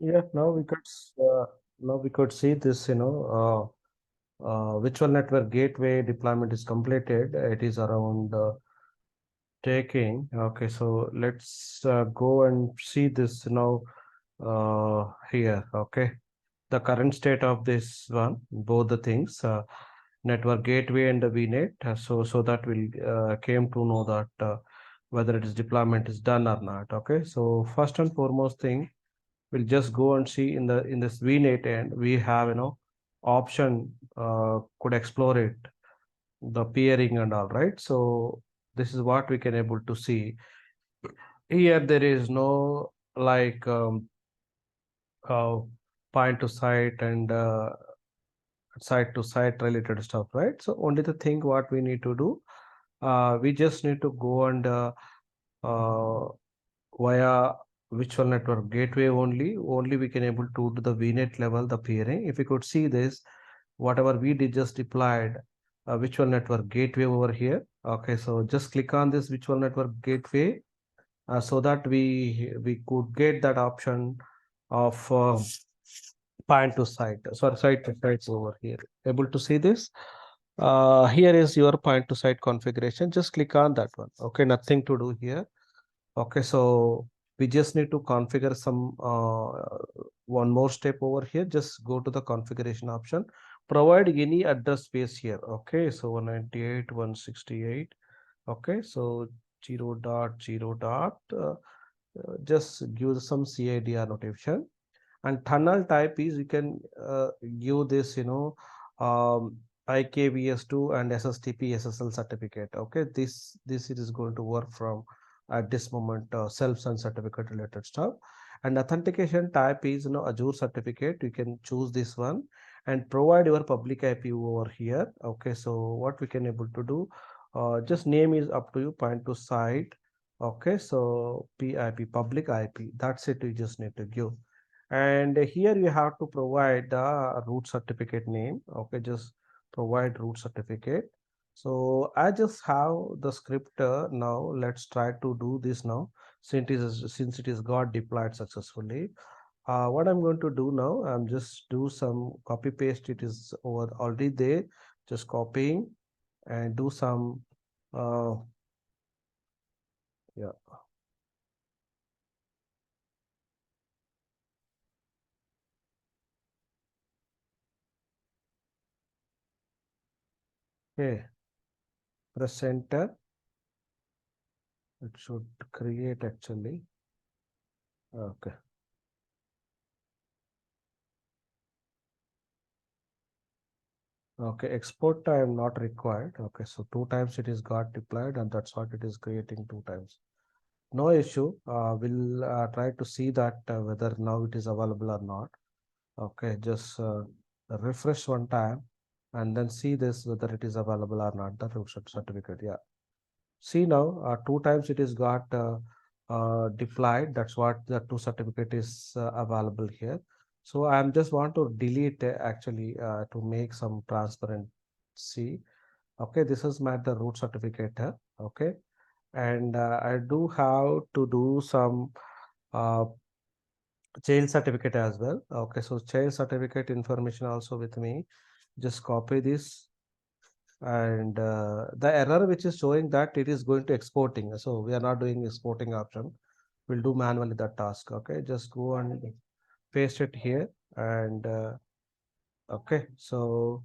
Yeah, now we could see this, virtual network gateway deployment is completed. It is around taking. Okay, so let's go and see this now here. Okay, the current state of this one, both the things, network gateway and the VNet. So that will came to know that whether it is deployment is done or not. Okay, so first and foremost thing, we'll just go and see in this VNet, and we have option could explore it, the peering and all, right? So this is what we can able to see here. There is no like uh, point to site and site to site related stuff, right? So only the thing what we need to do, we just need to go and uh, via virtual network gateway only we can able to do the VNet level, the peering. If you could see this, whatever we did just deployed a virtual network gateway over here. Okay, so just click on this virtual network gateway, so that we could get that option of point to site, sorry, site to sites over here. Able to see this? Here is your point to site configuration. Just click on that one. Okay, nothing to do here. Okay, so we just need to configure some one more step over here. Just go to the configuration option. Provide any address space here. Okay, so 198.168. Okay, so 0.0. Just give some CIDR notation. And tunnel type is you can give this, IKVS2 and SSTP SSL certificate. Okay, this it is going to work from at this moment, self and certificate related stuff. And authentication type is Azure certificate. You can choose this one and provide your public IP over here. Okay, so what we can able to do, just name is up to you, point to site. Okay, so PIP, public IP, that's it. You just need to give. And here you have to provide the root certificate name. Okay, just provide root certificate. So I just have the script. Now let's try to do this now, since it is got deployed successfully. What I'm going to do now, I'm just do some copy paste. It is over already there, just copying and do some yeah. Okay, press enter. It should create actually. Okay. Okay, export time not required. Okay, so two times it is got deployed, and that's what it is creating two times. No issue. We'll try to see that whether now it is available or not. Okay, just refresh one time and then see this whether it is available or not, the root certificate. Yeah. See now, two times it is got deployed. That's what the two certificate is available here. So I'm just want to delete actually to make some transparency. Okay, this is my the root certificate here. Okay, and I do have to do some uh, child certificate as well. Okay, so child certificate information also with me. Just copy this, and the error which is showing that it is going to exporting, so we are not doing exporting option. We'll do manually that task. Okay, just go and paste it here, and okay, so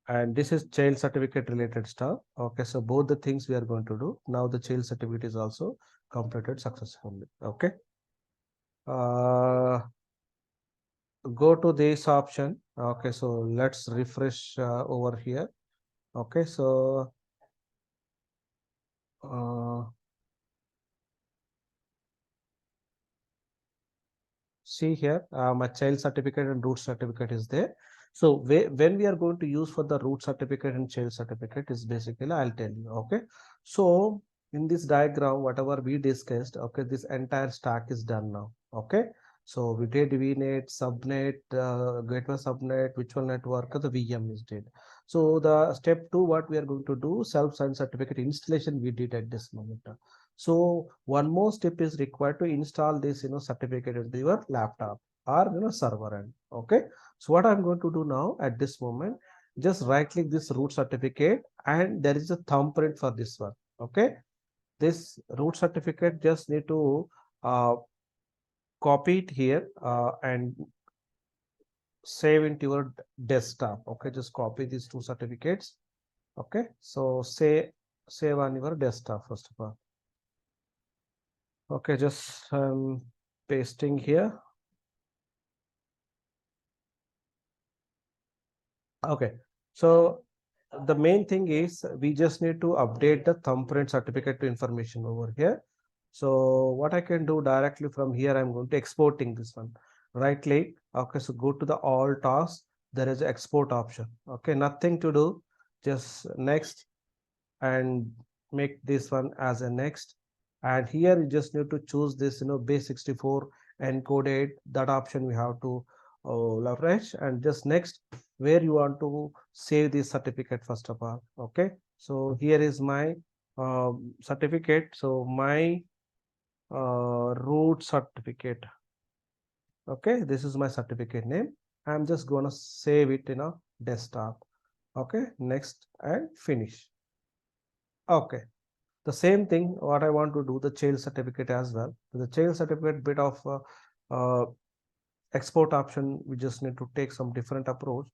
and this is child certificate related stuff. Okay, so both the things we are going to do now. The child certificate is also completed successfully. Okay, uh go to this option. Okay, so let's refresh over here. Okay, so uh see here, my child certificate and root certificate is there. So when we are going to use for the root certificate and child certificate is basically, I'll tell you. Okay, so in this diagram, whatever we discussed, okay, this entire stack is done now. Okay, so we did VNet, subnet, gateway subnet, virtual network, the VM is did. So the step two, what we are going to do, self-signed certificate installation we did at this moment. So one more step is required to install this, certificate into your laptop or server end. Okay. So what I'm going to do now at this moment, just right click this root certificate, and there is a thumbprint for this one. Okay. This root certificate just need to copy it here and save into your desktop. Okay, just copy these two certificates. Okay, so save on your desktop first of all. Okay, just pasting here. Okay, so the main thing is we just need to update the thumbprint certificate to information over here. So what I can do directly from here, I'm going to exporting this one. Right click. Okay, so go to the all tasks. There is export option. Okay, nothing to do. Just next and make this one as a next. And here you just need to choose this, base 64 encoded. That option we have to leverage, and just next where you want to save this certificate first of all. Okay, so here is my certificate. So my root certificate. Okay, this is my certificate name. I'm just gonna save it in a desktop. Okay, next and finish. Okay, the same thing what I want to do the child certificate as well. The child certificate bit of uh, export option, we just need to take some different approach.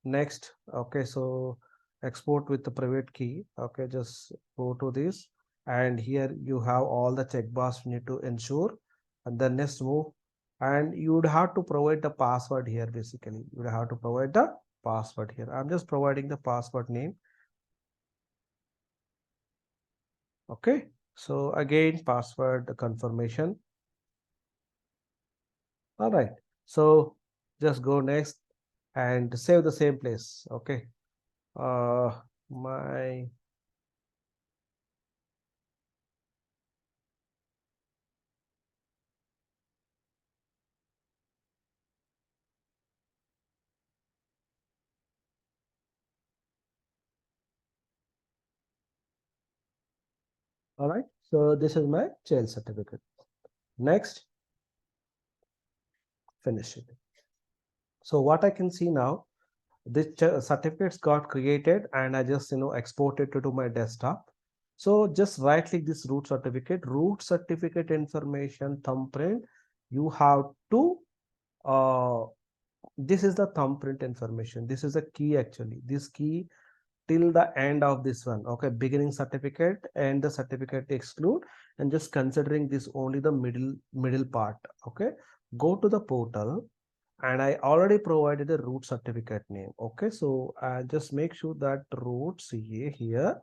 Next, okay, so export with the private key. Okay, just go to this, and here you have all the checkbox you need to ensure, and then next move, and you would have to provide the password here. Basically you would have to provide the password here. I'm just providing the password name. Okay, so again password confirmation. All right, so just go next and save the same place. Okay, my all right, so this is my child certificate. Next, finish it. So what I can see now, this certificates got created, and I just exported to my desktop. So just right click this root certificate information thumbprint. You have to uh, this is the thumbprint information. This is a key actually. This key till the end of this one. Okay, beginning certificate and the certificate exclude, and just considering this only the middle part. Okay, go to the portal, and I already provided a root certificate name. Okay, so just make sure that root CA here,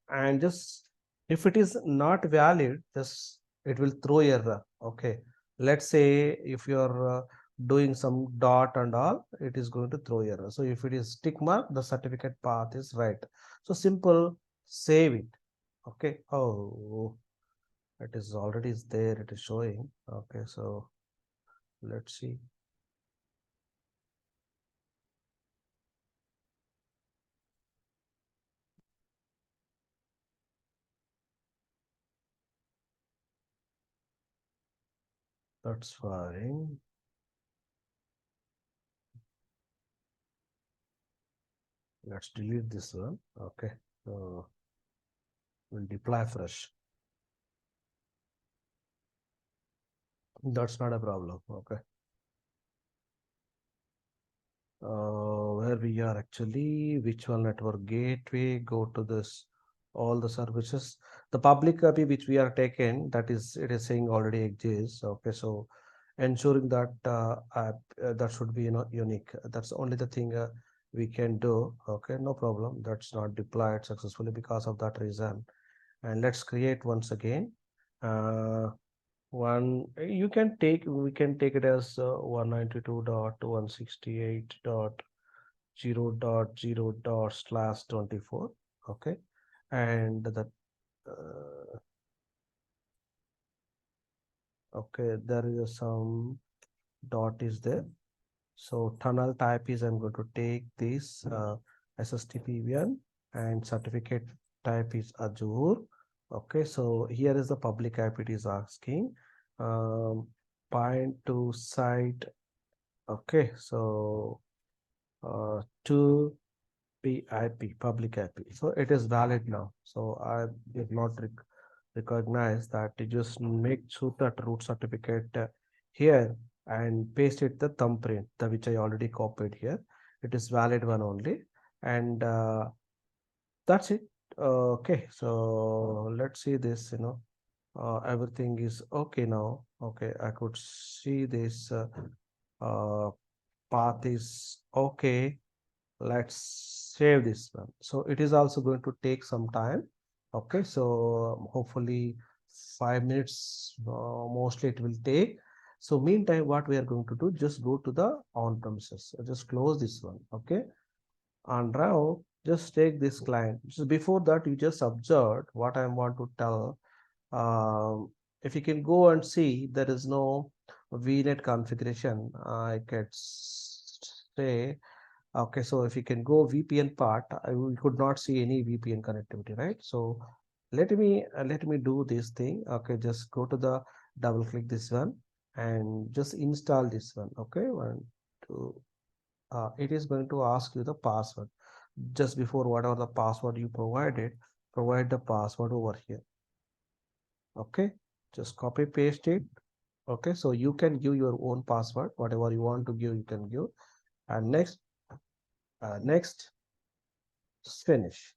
and just if it is not valid, just it will throw error. Okay, let's say if you're doing some dot and all, it is going to throw error. So if it is tick mark, the certificate path is right. So simple, save it. Okay, oh, it is already is there, it is showing. Okay, so let's see. That's fine. Let's delete this one. Okay, so we'll deploy fresh. That's not a problem. Okay, where we are actually, virtual network gateway, go to this all the services. The public copy which we are taken, that is, it is saying already exists. Okay, so ensuring that that should be unique. That's only the thing we can do. Okay, no problem. That's not deployed successfully because of that reason. And let's create once again one. You can take, we can take it as 192.168.0.0./24. Okay, and the okay, there is some dot is there. So tunnel type is, I'm going to take this SSTP1, and certificate type is Azure. Okay, so here is the public IP it is asking. Um, Point to site. Okay, so to PIP, public IP. So it is valid now. So I did not recognize that. You just make sure that root certificate here and paste it the thumbprint, the which I already copied here. It is valid one only, and that's it. Okay, so let's see this. Everything is okay now. Okay, I could see this uh, path is okay. Let's save this one. So it is also going to take some time. Okay, so hopefully 5 minutes mostly it will take. So meantime, what we are going to do, just go to the on premises. So just close this one. Okay, and now just take this client. So before that, you just observed what I want to tell. If you can go and see, there is no VNet configuration. I can say, okay, so if you can go VPN part, we could not see any VPN connectivity, right? So let me do this thing. Okay, just go to the double click this one and just install this one. Okay, one, two. It is going to ask you the password. Just before whatever the password you provided, provide the password over here. Okay, just copy paste it. Okay, so you can give your own password, whatever you want to give, you can give. And next, finish.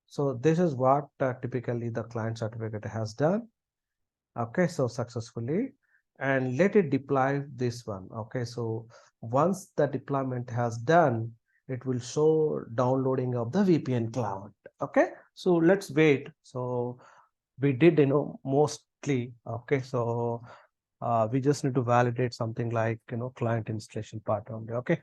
So this is what typically the client certificate has done. Okay, so successfully, and let it deploy this one. Okay, so once the deployment has done, it will show downloading of the VPN cloud. Okay, so let's wait. So we did, mostly. Okay, so we just need to validate something like, client installation part only. Okay.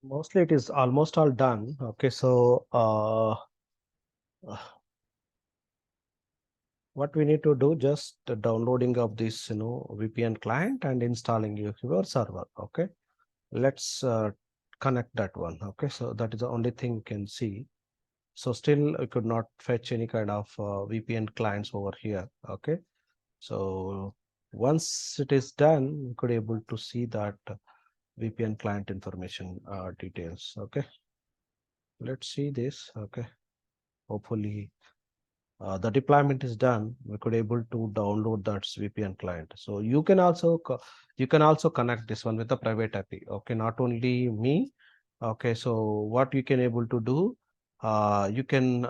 Mostly it is almost all done. Okay, so what we need to do, just downloading of this VPN client and installing your server. Okay, let's connect that one. Okay, so that is the only thing you can see. So still I could not fetch any kind of VPN clients over here. Okay, so once it is done, we could able to see that VPN client information details. Okay, let's see this. Okay, hopefully the deployment is done. We could able to download that VPN client. So you can also connect this one with the private API. Okay, not only me. Okay, so what you can able to do, you can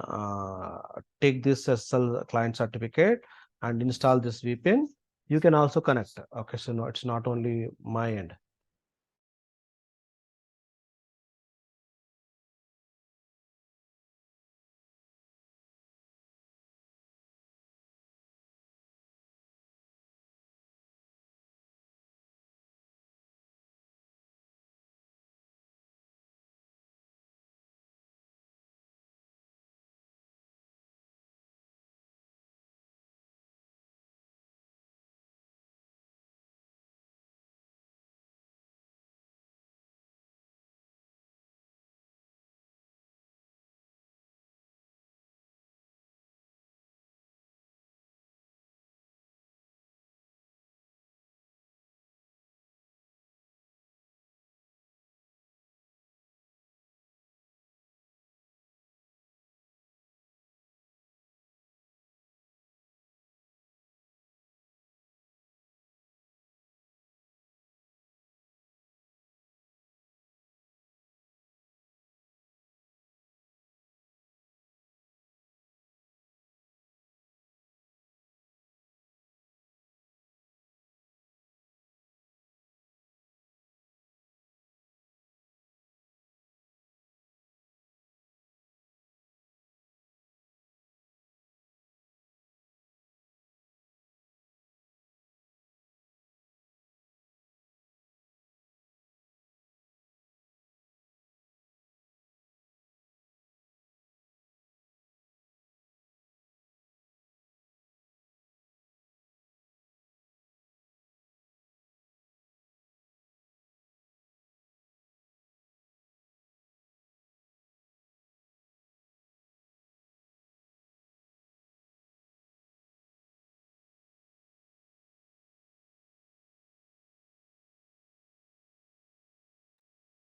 take this SSL client certificate and install this VPN. You can also connect. Okay, so no, it's not only my end.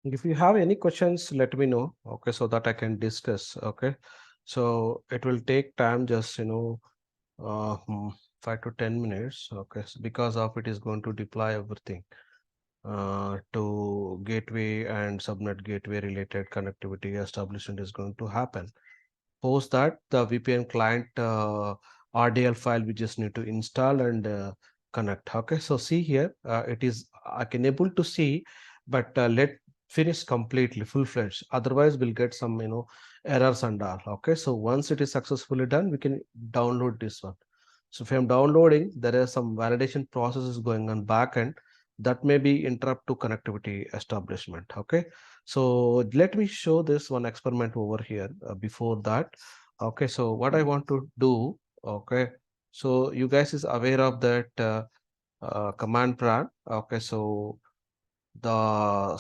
If you have any questions, let me know. Okay, so that I can discuss. Okay, so it will take time, just 5 to 10 minutes. Okay, so because of it is going to deploy everything to gateway and subnet gateway related connectivity establishment is going to happen. Post that, the VPN client RDL file we just need to install and connect. Okay, so see here, it is I can able to see, but let finish completely full-fledged. Otherwise, we'll get some errors and all. Okay, so once it is successfully done, we can download this one. So if I'm downloading, there is some validation processes going on back end that may be interrupt to connectivity establishment. Okay, so let me show this one experiment over here before that. Okay, so what I want to do, okay, so you guys is aware of that command prompt. Okay, so the